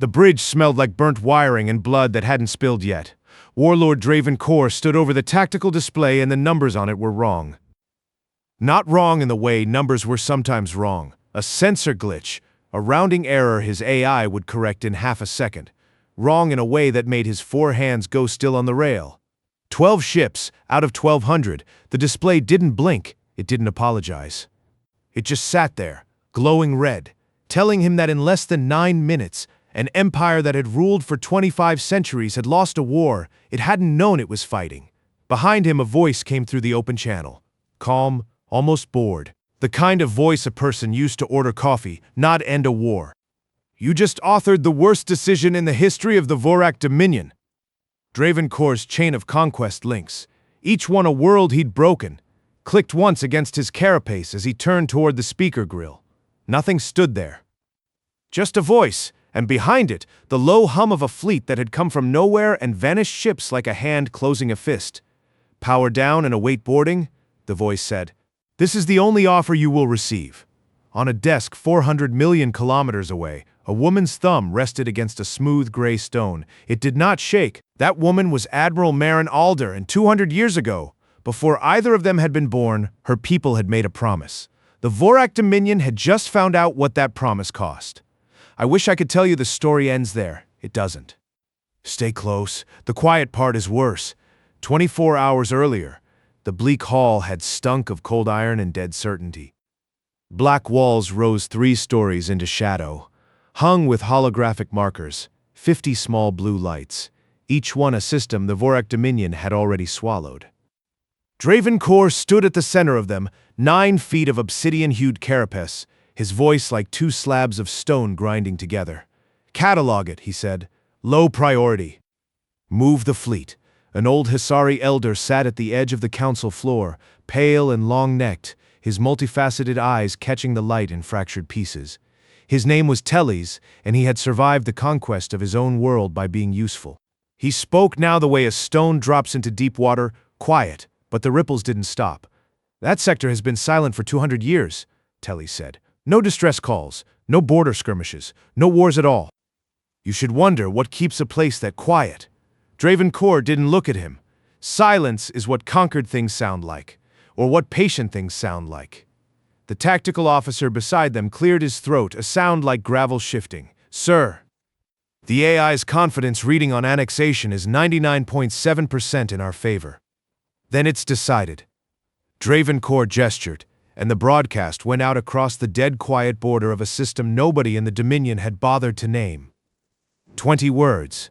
The bridge smelled like burnt wiring and blood that hadn't spilled yet. Warlord Draven Core stood over the tactical display and the numbers on it were wrong. Not wrong in the way numbers were sometimes wrong. A sensor glitch, a rounding error his AI would correct in half a second. Wrong in a way that made his 4 hands go still on the rail. 12 ships out of 1,200. The display didn't blink. It didn't apologize. It just sat there, glowing red, telling him that in less than 9 minutes, an empire that had ruled for 25 centuries had lost a war it hadn't known it was fighting. Behind him, a voice came through the open channel. Calm, almost bored. The kind of voice a person used to order coffee, not end a war. You just authored the worst decision in the history of the Vorak Dominion. Draven Core's chain of conquest links, each one a world he'd broken, clicked once against his carapace as he turned toward the speaker grill. Nothing stood there. Just a voice, and behind it, the low hum of a fleet that had come from nowhere and vanished ships like a hand closing a fist. Power down and await boarding, the voice said. This is the only offer you will receive. On a desk 400 million kilometers away, a woman's thumb rested against a smooth gray stone. It did not shake. That woman was Admiral Marin Alder, and 200 years ago, before either of them had been born, her people had made a promise. The Vorak Dominion had just found out what that promise cost. I wish I could tell you the story ends there. It doesn't. Stay close. The quiet part is worse. 24 hours earlier, the bleak hall had stunk of cold iron and dead certainty. Black walls rose 3 stories into shadow, hung with holographic markers, 50 small blue lights, each one a system the Vorak Dominion had already swallowed. Draven Core stood at the center of them, 9 feet of obsidian-hued carapace, his voice like 2 slabs of stone grinding together. Catalog it, he said. Low priority. Move the fleet. An old Hisari elder sat at the edge of the council floor, pale and long-necked, his multifaceted eyes catching the light in fractured pieces. His name was Teles, and he had survived the conquest of his own world by being useful. He spoke now the way a stone drops into deep water, quiet, but the ripples didn't stop. That sector has been silent for 200 years, Teles said. No distress calls, no border skirmishes, no wars at all. You should wonder what keeps a place that quiet. Draven Core didn't look at him. Silence is what conquered things sound like, or what patient things sound like. The tactical officer beside them cleared his throat, a sound like gravel shifting. Sir, the AI's confidence reading on annexation is 99.7% in our favor. Then it's decided. Draven Core gestured, and the broadcast went out across the dead quiet border of a system nobody in the Dominion had bothered to name. 20 words.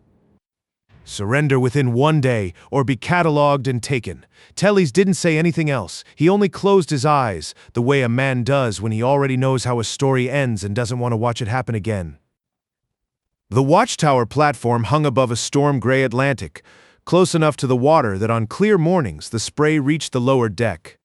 Surrender within 1 day, or be catalogued and taken. Teles didn't say anything else. He only closed his eyes, the way a man does when he already knows how a story ends and doesn't want to watch it happen again. The watchtower platform hung above a storm-gray Atlantic, close enough to the water that on clear mornings the spray reached the lower deck.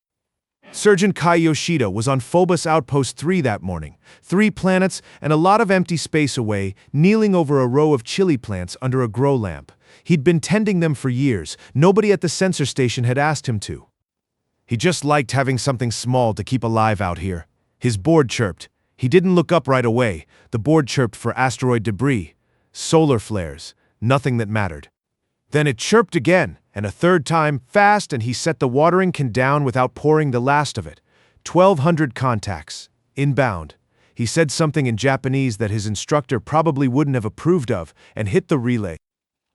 Surgeon Kai Yoshida was on Phobos Outpost 3 that morning, 3 planets and a lot of empty space away, kneeling over a row of chili plants under a grow lamp. He'd been tending them for years. Nobody at the sensor station had asked him to. He just liked having something small to keep alive out here. His board chirped. He didn't look up right away. The board chirped for asteroid debris, solar flares, nothing that mattered. Then it chirped again, and a third time, fast, and he set the watering can down without pouring the last of it. 1,200 contacts, inbound. He said something in Japanese that his instructor probably wouldn't have approved of, and hit the relay.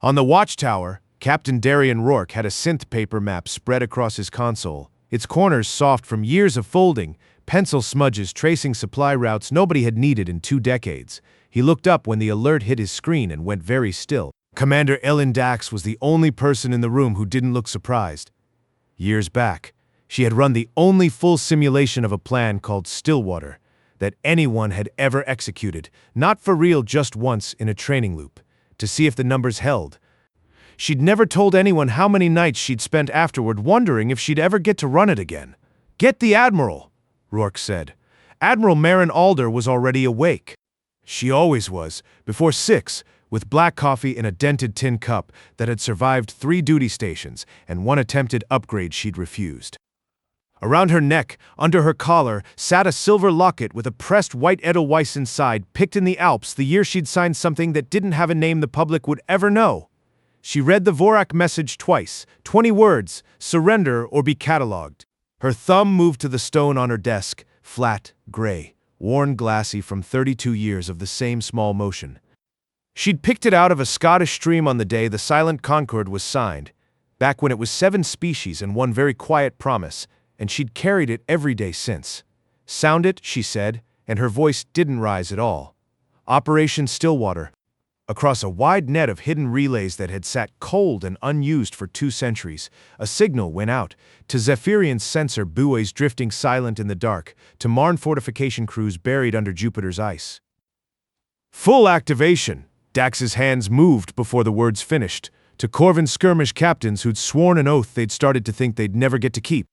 On the watchtower, Captain Darian Rourke had a synth paper map spread across his console, its corners soft from years of folding, pencil smudges tracing supply routes nobody had needed in 2 decades. He looked up when the alert hit his screen and went very still. Commander Ellen Dax was the only person in the room who didn't look surprised. Years back, she had run the only full simulation of a plan called Stillwater that anyone had ever executed, not for real, just once in a training loop, to see if the numbers held. She'd never told anyone how many nights she'd spent afterward wondering if she'd ever get to run it again. "Get the Admiral," Rourke said. Admiral Marin Alder was already awake. She always was, before 6, with black coffee in a dented tin cup that had survived 3 duty stations and 1 attempted upgrade she'd refused. Around her neck, under her collar, sat a silver locket with a pressed white Edelweiss inside, picked in the Alps the year she'd signed something that didn't have a name the public would ever know. She read the Vorak message twice, 20 words, surrender or be catalogued. Her thumb moved to the stone on her desk, flat, gray, worn glassy from 32 years of the same small motion. She'd picked it out of a Scottish stream on the day the Silent Concord was signed, back when it was 7 species and one very quiet promise, and she'd carried it every day since. Sound it, she said, and her voice didn't rise at all. Operation Stillwater. Across a wide net of hidden relays that had sat cold and unused for 2 centuries, a signal went out to Zephyrion's sensor buoys drifting silent in the dark, to Marne fortification crews buried under Jupiter's ice. Full activation! Dax's hands moved before the words finished, to Corvin's skirmish captains who'd sworn an oath they'd started to think they'd never get to keep.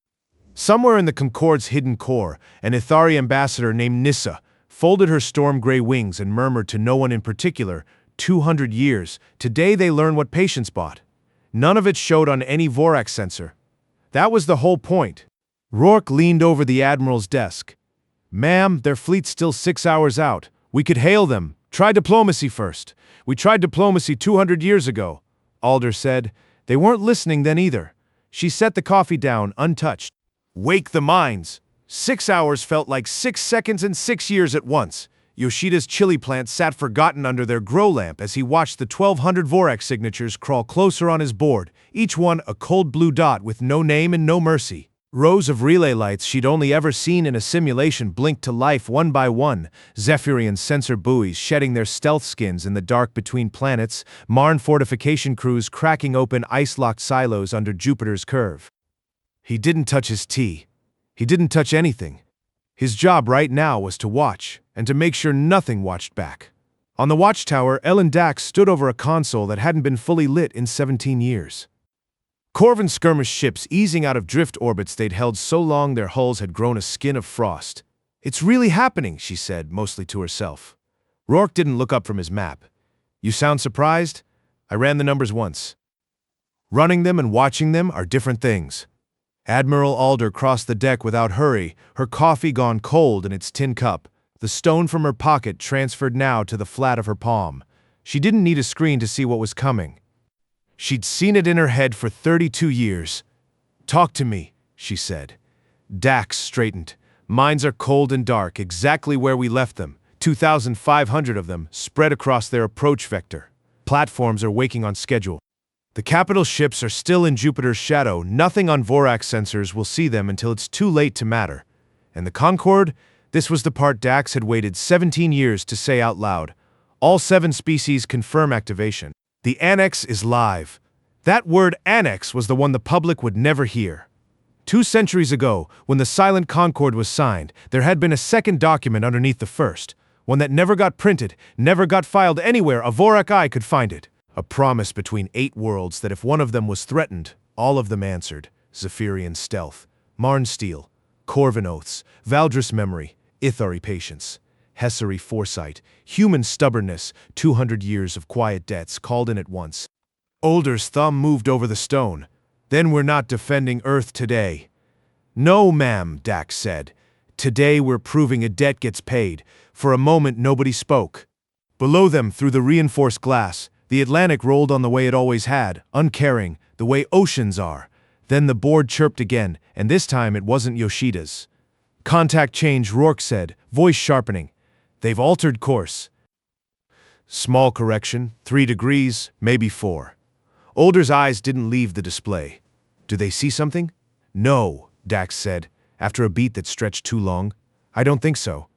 Somewhere in the Concorde's hidden core, an Ithari ambassador named Nissa folded her storm-gray wings and murmured to no one in particular, 200 years, today they learn what patience bought. None of it showed on any Vorak sensor. That was the whole point. Rourke leaned over the Admiral's desk. Ma'am, their fleet's still 6 hours out. We could hail them. Try diplomacy first. We tried diplomacy 200 years ago. Alder said. They weren't listening then either. She set the coffee down, untouched. Wake the minds. 6 hours felt like 6 seconds and 6 years at once. Yoshida's chili plant sat forgotten under their grow lamp as he watched the 1,200 Vorak signatures crawl closer on his board, each one a cold blue dot with no name and no mercy. Rows of relay lights she'd only ever seen in a simulation blinked to life one by one, Zephyrion's sensor buoys shedding their stealth skins in the dark between planets, Marne fortification crews cracking open ice-locked silos under Jupiter's curve. He didn't touch his tea. He didn't touch anything. His job right now was to watch, and to make sure nothing watched back. On the watchtower, Ellen Dax stood over a console that hadn't been fully lit in 17 years. Corvin skirmish ships easing out of drift orbits they'd held so long their hulls had grown a skin of frost. It's really happening, she said, mostly to herself. Rourke didn't look up from his map. You sound surprised? I ran the numbers once. Running them and watching them are different things. Admiral Alder crossed the deck without hurry, her coffee gone cold in its tin cup, the stone from her pocket transferred now to the flat of her palm. She didn't need a screen to see what was coming. She'd seen it in her head for 32 years. Talk to me, she said. Dax straightened. Mines are cold and dark, exactly where we left them. 2,500 of them, spread across their approach vector. Platforms are waking on schedule. The capital ships are still in Jupiter's shadow. Nothing on Vorak sensors will see them until it's too late to matter. And the Concorde? This was the part Dax had waited 17 years to say out loud. All 7 species confirm activation. The Annex is live. That word Annex was the one the public would never hear. 2 centuries ago, when the Silent Concord was signed, there had been a second document underneath the first, one that never got printed, never got filed anywhere a Vorak eye could find it. A promise between 8 worlds that if one of them was threatened, all of them answered. Zephyrian stealth, Marne steel, Corvin oaths, Valdris memory, Ithari patience, Hessary foresight, human stubbornness, 200 years of quiet debts called in at once. Alder's thumb moved over the stone. Then we're not defending Earth today. No, ma'am, Dax said. Today we're proving a debt gets paid. For a moment nobody spoke. Below them, through the reinforced glass, the Atlantic rolled on the way it always had, uncaring, the way oceans are. Then the board chirped again, and this time it wasn't Yoshida's. Contact change, Rourke said, voice sharpening. They've altered course. Small correction, 3 degrees, maybe 4. Alder's eyes didn't leave the display. Do they see something? No, Dax said, after a beat that stretched too long. I don't think so.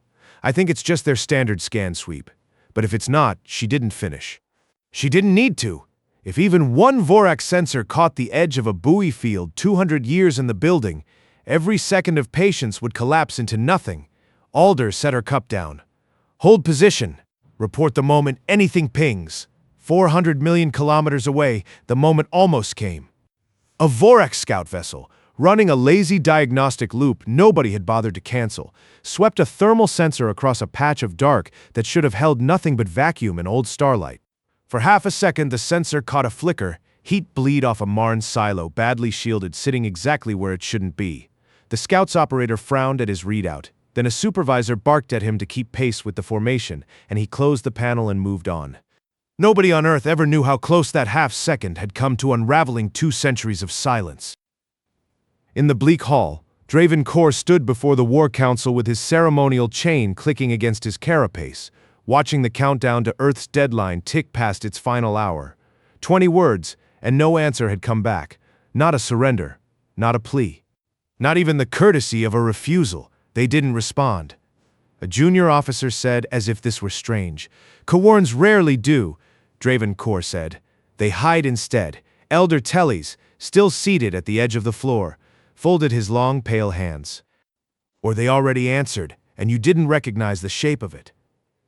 I think it's just their standard scan sweep. But if it's not, she didn't finish. She didn't need to. If even one Vorak sensor caught the edge of a buoy field 200 years in the building, every second of patience would collapse into nothing. Alder set her cup down. Hold position. Report the moment anything pings. 400 million kilometers away, the moment almost came. A Vorak scout vessel, running a lazy diagnostic loop nobody had bothered to cancel, swept a thermal sensor across a patch of dark that should have held nothing but vacuum and old starlight. For half a second, the sensor caught a flicker, heat bleed off a Marne silo badly shielded sitting exactly where it shouldn't be. The Scouts operator frowned at his readout. Then a supervisor barked at him to keep pace with the formation, and he closed the panel and moved on. Nobody on Earth ever knew how close that half-second had come to unraveling 2 centuries of silence. In the bleak hall, Draven Kor stood before the War Council with his ceremonial chain clicking against his carapace, watching the countdown to Earth's deadline tick past its final hour. 20 words, and no answer had come back. Not a surrender, not a plea. Not even the courtesy of a refusal. They didn't respond. A junior officer said, as if this were strange. "Kawarns rarely do," Draven Kor said. "They hide instead." Elder Tellys, still seated at the edge of the floor, folded his long, pale hands. "Or they already answered, and you didn't recognize the shape of it."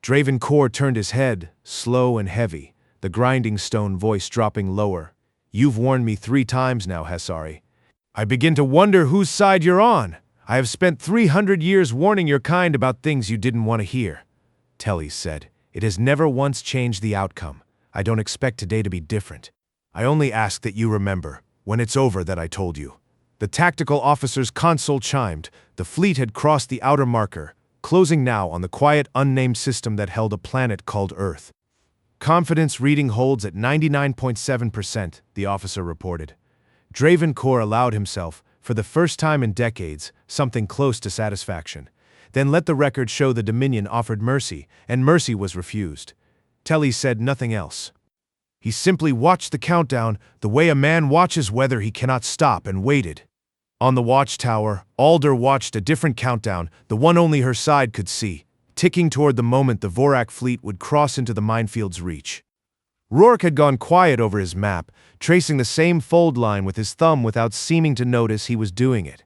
Draven Kor turned his head, slow and heavy, the grinding stone voice dropping lower. "You've warned me 3 times now, Hesari. I begin to wonder whose side you're on. I have spent 300 years warning your kind about things you didn't want to hear." Tellys said, "It has never once changed the outcome. I don't expect today to be different. I only ask that you remember, when it's over, that I told you." The tactical officer's console chimed. The fleet had crossed the outer marker, closing now on the quiet, unnamed system that held a planet called Earth. "Confidence reading holds at 99.7%, the officer reported. Draven Kor allowed himself, for the first time in decades, something close to satisfaction. Then let the record show the Dominion offered mercy, and mercy was refused. Telly said nothing else. He simply watched the countdown the way a man watches weather he cannot stop, and waited. On the watchtower, Alder watched a different countdown, the one only her side could see, ticking toward the moment the Vorak fleet would cross into the minefield's reach. Rourke had gone quiet over his map, tracing the same fold line with his thumb without seeming to notice he was doing it.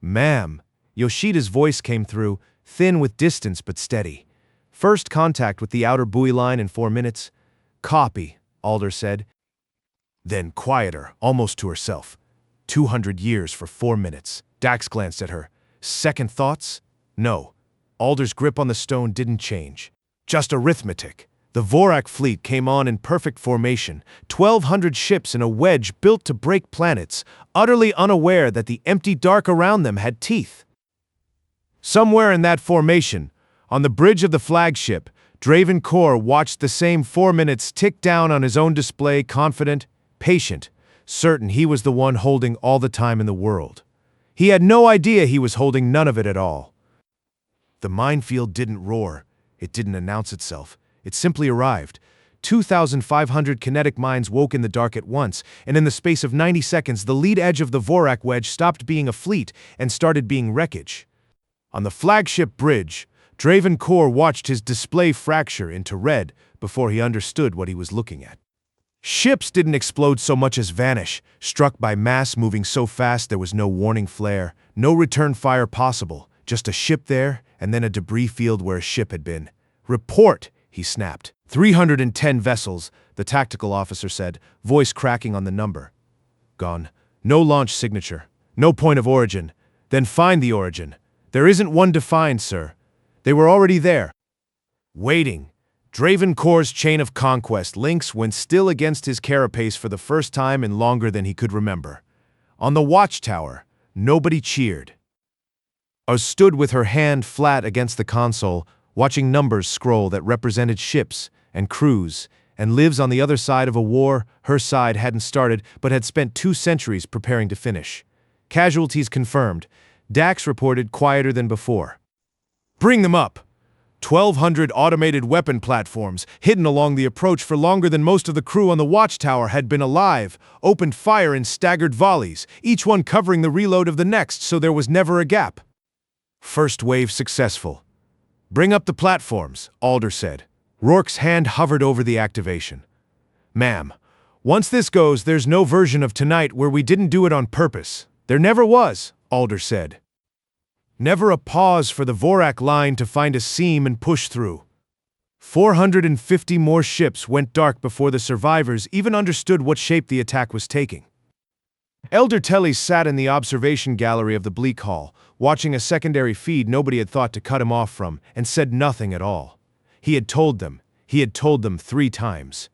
"Ma'am," Yoshida's voice came through, thin with distance but steady. "First contact with the outer buoy line in 4 minutes." "Copy," Alder said. Then quieter, almost to herself. 200 years for 4 minutes. Dax glanced at her. "Second thoughts?" "No." Alder's grip on the stone didn't change. "Just arithmetic." The Vorak fleet came on in perfect formation, 1,200 ships in a wedge built to break planets, utterly unaware that the empty dark around them had teeth. Somewhere in that formation, on the bridge of the flagship, Draven Kor watched the same 4 minutes tick down on his own display, confident, patient, certain he was the one holding all the time in the world. He had no idea he was holding none of it at all. The minefield didn't roar. It didn't announce itself. It simply arrived. 2,500 kinetic mines woke in the dark at once, and in the space of 90 seconds the lead edge of the Vorak wedge stopped being a fleet and started being wreckage. On the flagship bridge, Draven Kor watched his display fracture into red before he understood what he was looking at. Ships didn't explode so much as vanish, struck by mass moving so fast there was no warning flare, no return fire possible, just a ship there and then a debris field where a ship had been. "Report!" he snapped. 310 vessels, the tactical officer said, voice cracking on the number. "Gone. No launch signature. No point of origin. Then find the origin." "There isn't one defined, sir. They were already there." Waiting. Draven Kor's chain of conquest links went still against his carapace for the first time in longer than he could remember. On the watchtower, nobody cheered. Oz stood with her hand flat against the console, watching numbers scroll that represented ships and crews and lives on the other side of a war her side hadn't started but had spent 2 centuries preparing to finish. Casualties confirmed. Dax reported quieter than before. "Bring them up." 1,200 automated weapon platforms, hidden along the approach for longer than most of the crew on the watchtower had been alive, opened fire in staggered volleys, each one covering the reload of the next so there was never a gap. First wave successful. "Bring up the platforms," Alder said. Rourke's hand hovered over the activation. "Ma'am, once this goes, there's no version of tonight where we didn't do it on purpose. There never was," Alder said. Never a pause for the Vorak line to find a seam and push through. 450 more ships went dark before the survivors even understood what shape the attack was taking. Elder Telly sat in the observation gallery of the Bleak Hall, watching a secondary feed nobody had thought to cut him off from, and said nothing at all. He had told them 3 times.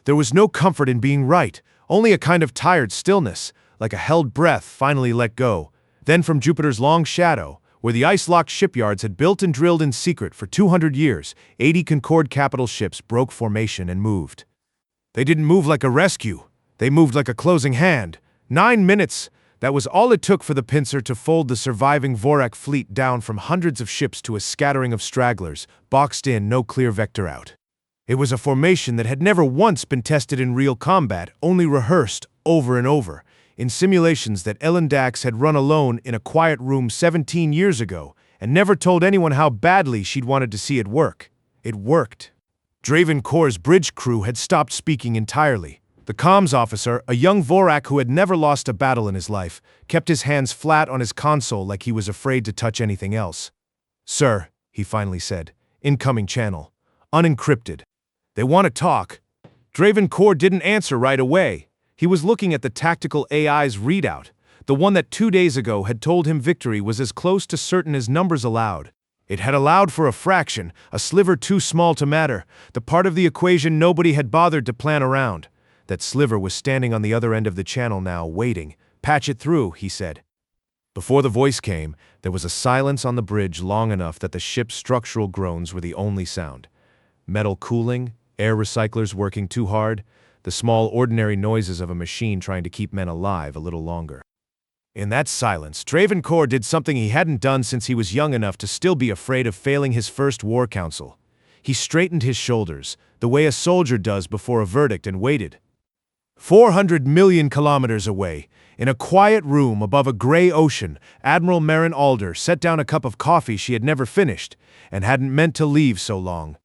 There was no comfort in being right, only a kind of tired stillness, like a held breath finally let go. Then from Jupiter's long shadow, where the ice-locked shipyards had built and drilled in secret for 200 years, 80 Concorde capital ships broke formation and moved. They didn't move like a rescue. They moved like a closing hand. 9 minutes. That was all it took for the pincer to fold the surviving Vorak fleet down from hundreds of ships to a scattering of stragglers, boxed in, no clear vector out. It was a formation that had never once been tested in real combat, only rehearsed over and over, in simulations that Ellen Dax had run alone in a quiet room 17 years ago, and never told anyone how badly she'd wanted to see it work. It worked. Draven Kor's bridge crew had stopped speaking entirely. The comms officer, a young Vorak who had never lost a battle in his life, kept his hands flat on his console like he was afraid to touch anything else. "Sir," he finally said, "incoming channel. Unencrypted. They want to talk." Draven Kor didn't answer right away. He was looking at the tactical AI's readout, the one that 2 days ago had told him victory was as close to certain as numbers allowed. It had allowed for a fraction, a sliver too small to matter, the part of the equation nobody had bothered to plan around. That sliver was standing on the other end of the channel now, waiting. "Patch it through," he said. Before the voice came, there was a silence on the bridge long enough that the ship's structural groans were the only sound. Metal cooling, air recyclers working too hard, the small ordinary noises of a machine trying to keep men alive a little longer. In that silence, Draven Kor did something he hadn't done since he was young enough to still be afraid of failing his first war council. He straightened his shoulders, the way a soldier does before a verdict, and waited. 400 million kilometers away, in a quiet room above a gray ocean, Admiral Marin Alder set down a cup of coffee she had never finished and hadn't meant to leave so long.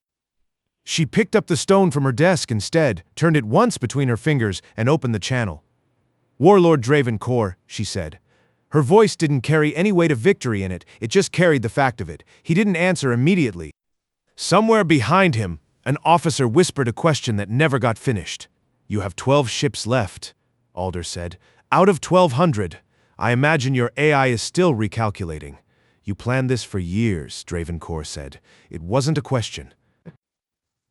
She picked up the stone from her desk instead, turned it once between her fingers, and opened the channel. "Warlord Draven Kor," she said. Her voice didn't carry any weight of victory in it, it just carried the fact of it. He didn't answer immediately. Somewhere behind him, an officer whispered a question that never got finished. "You have 12 ships left," Alder said. "Out of 1,200. I imagine your AI is still recalculating." "You planned this for years," Draven Kor said. "It wasn't a question."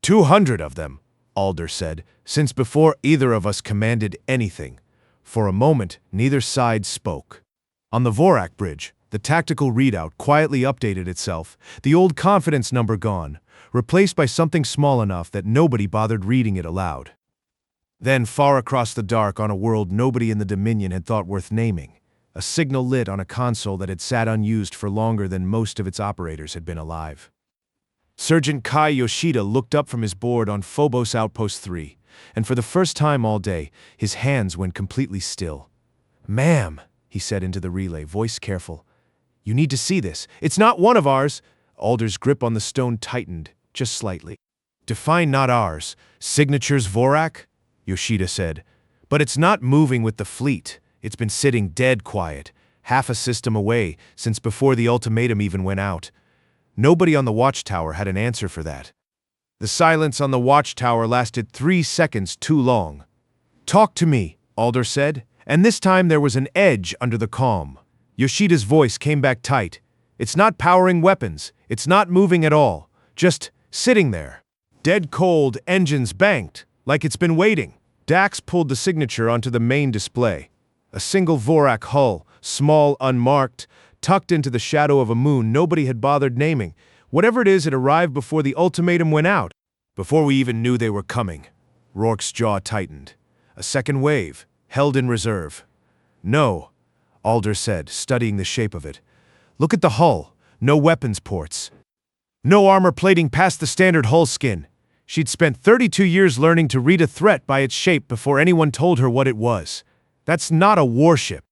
200 of them, Alder said, "since before either of us commanded anything." For a moment, neither side spoke. On the Vorak bridge, the tactical readout quietly updated itself, the old confidence number gone, replaced by something small enough that nobody bothered reading it aloud. Then, far across the dark on a world nobody in the Dominion had thought worth naming, a signal lit on a console that had sat unused for longer than most of its operators had been alive. Sergeant Kai Yoshida looked up from his board on Phobos Outpost 3, and for the first time all day, his hands went completely still. "Ma'am," he said into the relay, voice careful. "You need to see this. It's not one of ours." Alder's grip on the stone tightened, just slightly. "Define not ours. Signatures Vorak?" Yoshida said. "But it's not moving with the fleet. It's been sitting dead quiet, half a system away, since before the ultimatum even went out. Nobody on the watchtower had an answer for that." The silence on the watchtower lasted 3 seconds too long. "Talk to me," Alder said, and this time there was an edge under the calm. Yoshida's voice came back tight. "It's not powering weapons. It's not moving at all. Just sitting there. Dead cold, engines banked, like it's been waiting." Dax pulled the signature onto the main display. A single Vorak hull, small, unmarked, tucked into the shadow of a moon nobody had bothered naming. Whatever it is, it arrived before the ultimatum went out. Before we even knew they were coming. Rourke's jaw tightened. A second wave, held in reserve. "No," Alder said, studying the shape of it. "Look at the hull. No weapons ports. No armor plating past the standard hull skin." She'd spent 32 years learning to read a threat by its shape before anyone told her what it was. "That's not a warship.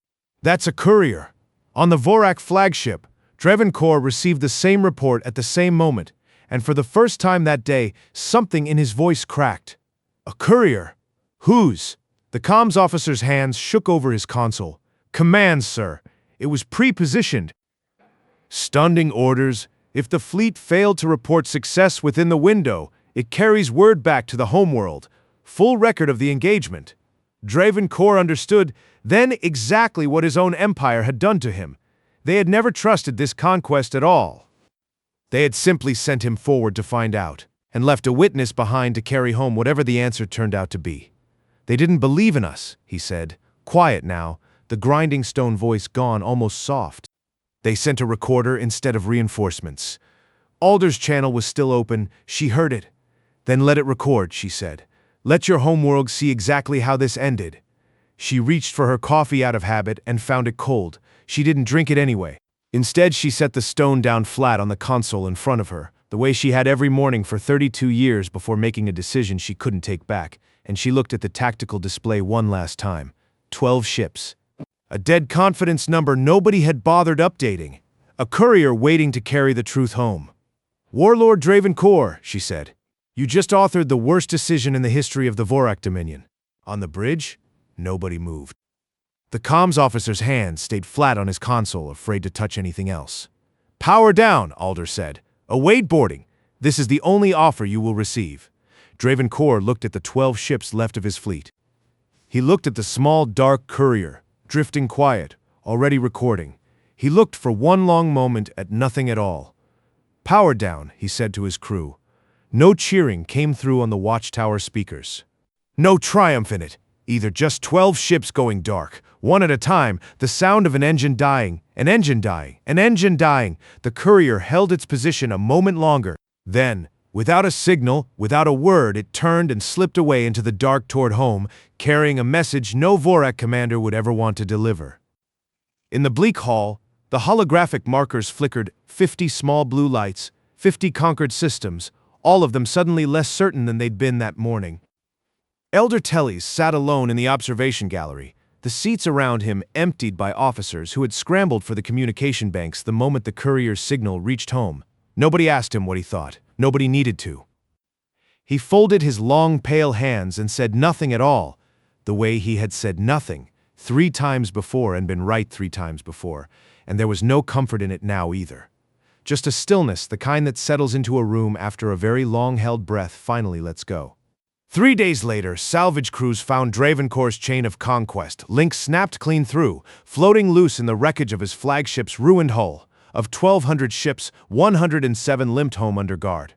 That's a courier." On the Vorak flagship, Draven Kor received the same report at the same moment, and for the first time that day, something in his voice cracked. "A courier? Whose?" The comms officer's hands shook over his console. "Commands, sir. It was pre-positioned." Standing orders. If the fleet failed to report success within the window, it carries word back to the homeworld. Full record of the engagement. Draven Kor understood then exactly what his own empire had done to him. They had never trusted this conquest at all. They had simply sent him forward to find out, and left a witness behind to carry home whatever the answer turned out to be. "They didn't believe in us," he said, quiet now, the grinding stone voice gone almost soft. They sent a recorder instead of reinforcements. Alder's channel was still open. She heard it. Then let it record, she said. Let your homeworld see exactly how this ended. She reached for her coffee out of habit and found it cold. She didn't drink it anyway. Instead, she set the stone down flat on the console in front of her, the way she had every morning for 32 years before making a decision she couldn't take back, and she looked at the tactical display one last time. 12 ships. A dead confidence number nobody had bothered updating. A courier waiting to carry the truth home. Warlord Dravenkor, she said. You just authored the worst decision in the history of the Vorak Dominion. On the bridge, nobody moved. The comms officer's hand stayed flat on his console, afraid to touch anything else. Power down, Alder said. Await boarding. This is the only offer you will receive. Dravenkor looked at the 12 ships left of his fleet. He looked at the small, dark courier, drifting quiet, already recording. He looked for one long moment at nothing at all. Power down, he said to his crew. No cheering came through on the watchtower speakers. No triumph in it. Either just 12 ships going dark, one at a time, the sound of an engine dying, an engine dying, an engine dying. The courier held its position a moment longer. Then, without a signal, without a word, it turned and slipped away into the dark toward home, carrying a message no Vorak commander would ever want to deliver. In the bleak hall, the holographic markers flickered, 50 small blue lights, 50 conquered systems, all of them suddenly less certain than they'd been that morning. Elder Tellys sat alone in the observation gallery, the seats around him emptied by officers who had scrambled for the communication banks the moment the courier's signal reached home. Nobody asked him what he thought. Nobody needed to. He folded his long, pale hands and said nothing at all, the way he had said nothing 3 times before and been right 3 times before, and there was no comfort in it now either. Just a stillness, the kind that settles into a room after a very long-held breath finally lets go. 3 days later, salvage crews found Dravenkor's chain of conquest, links snapped clean through, floating loose in the wreckage of his flagship's ruined hull. Of 1,200 ships, 107 limped home under guard.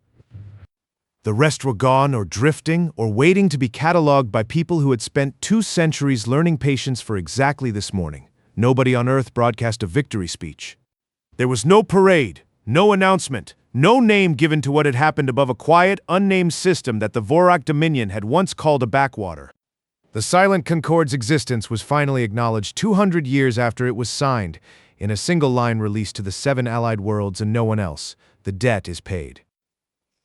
The rest were gone or drifting or waiting to be catalogued by people who had spent 2 centuries learning patience for exactly this morning. Nobody on Earth broadcast a victory speech. There was no parade, no announcement, no name given to what had happened above a quiet, unnamed system that the Vorak Dominion had once called a backwater. The Silent Concord's existence was finally acknowledged 200 years after it was signed, in a single line released to the 7 allied worlds and no one else. The debt is paid.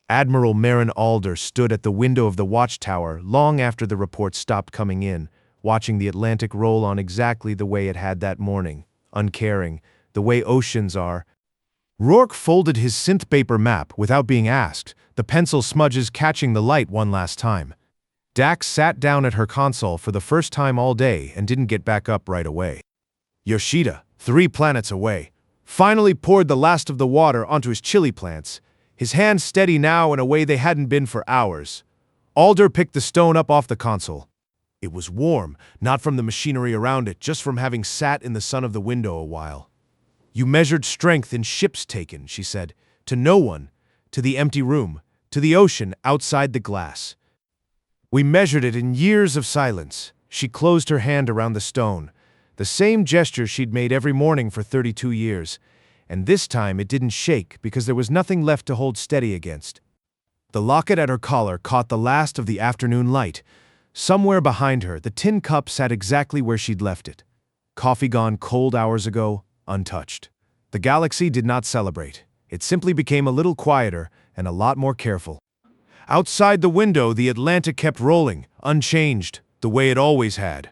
Admiral Marin Alder stood at the window of the watchtower long after the reports stopped coming in, watching the Atlantic roll on exactly the way it had that morning, uncaring, the way oceans are. Rourke folded his synth paper map without being asked, the pencil smudges catching the light one last time. Dax sat down at her console for the first time all day and didn't get back up right away. Yoshida, 3 planets away, finally poured the last of the water onto his chili plants, his hands steady now in a way they hadn't been for hours. Alder picked the stone up off the console. It was warm, not from the machinery around it, just from having sat in the sun of the window a while. You measured strength in ships taken, she said, to no one, to the empty room, to the ocean outside the glass. We measured it in years of silence. She closed her hand around the stone, the same gesture she'd made every morning for 32 years, and this time it didn't shake because there was nothing left to hold steady against. The locket at her collar caught the last of the afternoon light. Somewhere behind her, the tin cup sat exactly where she'd left it. Coffee gone cold hours ago, untouched. The galaxy did not celebrate. It simply became a little quieter and a lot more careful. Outside the window, the Atlantic kept rolling, unchanged, the way it always had.